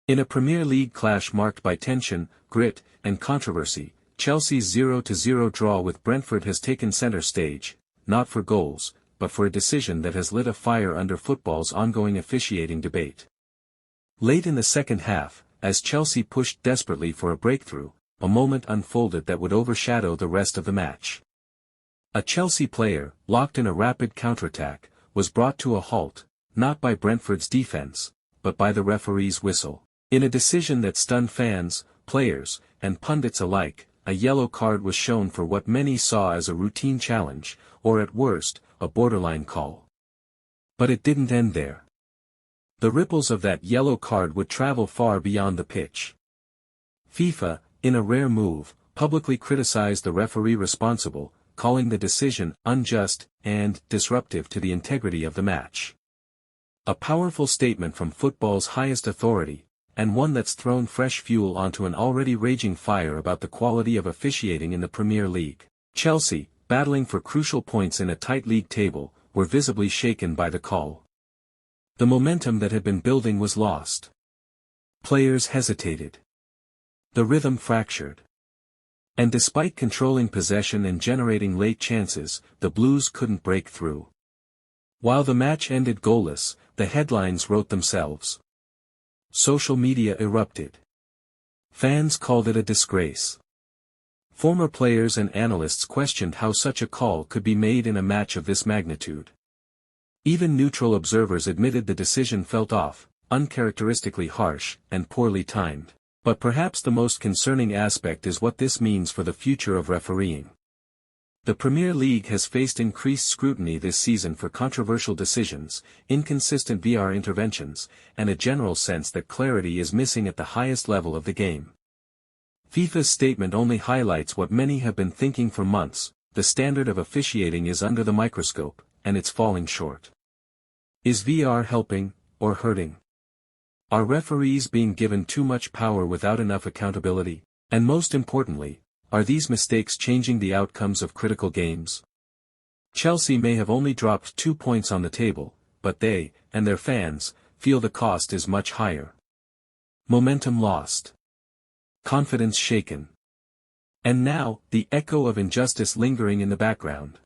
In a Premier League clash marked by tension, grit, and controversy, Chelsea's 0-0 draw with Brentford has taken centre stage, not for goals, but for a decision that has lit a fire under football's ongoing officiating debate. Late in the second half, as Chelsea pushed desperately for a breakthrough, a moment unfolded that would overshadow the rest of the match. A Chelsea player, locked in a rapid counterattack, was brought to a halt, not by Brentford's defense, but by the referee's whistle. In a decision that stunned fans, players, and pundits alike, a yellow card was shown for what many saw as a routine challenge, or at worst, a borderline call. But it didn't end there. The ripples of that yellow card would travel far beyond the pitch. FIFA, in a rare move, publicly criticized the referee responsible, calling the decision unjust and disruptive to the integrity of the match. A powerful statement from football's highest authority, and one that's thrown fresh fuel onto an already raging fire about the quality of officiating in the Premier League. Chelsea, battling for crucial points in a tight league table, were visibly shaken by the call. The momentum that had been building was lost. Players hesitated. The rhythm fractured. And despite controlling possession and generating late chances, the Blues couldn't break through. While the match ended goalless, the headlines wrote themselves. Social media erupted. Fans called it a disgrace. Former players and analysts questioned how such a call could be made in a match of this magnitude. Even neutral observers admitted the decision felt off, uncharacteristically harsh, and poorly timed. But perhaps the most concerning aspect is what this means for the future of refereeing. The Premier League has faced increased scrutiny this season for controversial decisions, inconsistent VAR interventions, and a general sense that clarity is missing at the highest level of the game. FIFA's statement only highlights what many have been thinking for months: the standard of officiating is under the microscope, and it's falling short. Is VAR helping, or hurting? Are referees being given too much power without enough accountability? And most importantly, are these mistakes changing the outcomes of critical games? Chelsea may have only dropped 2 points on the table, but they, and their fans, feel the cost is much higher. Momentum lost. Confidence shaken. And now, the echo of injustice lingering in the background.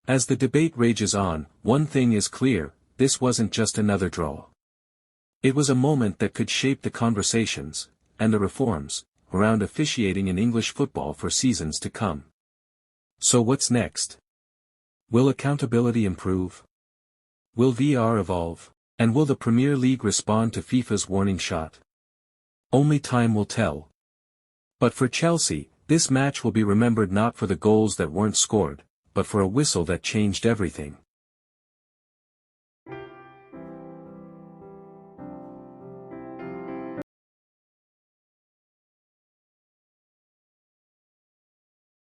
As the debate rages on, one thing is clear: this wasn't just another draw. It was a moment that could shape the conversations, and the reforms, around officiating in English football for seasons to come. So what's next? Will accountability improve? Will VAR evolve? And will the Premier League respond to FIFA's warning shot? Only time will tell. But for Chelsea, this match will be remembered not for the goals that weren't scored, but for a whistle that changed everything.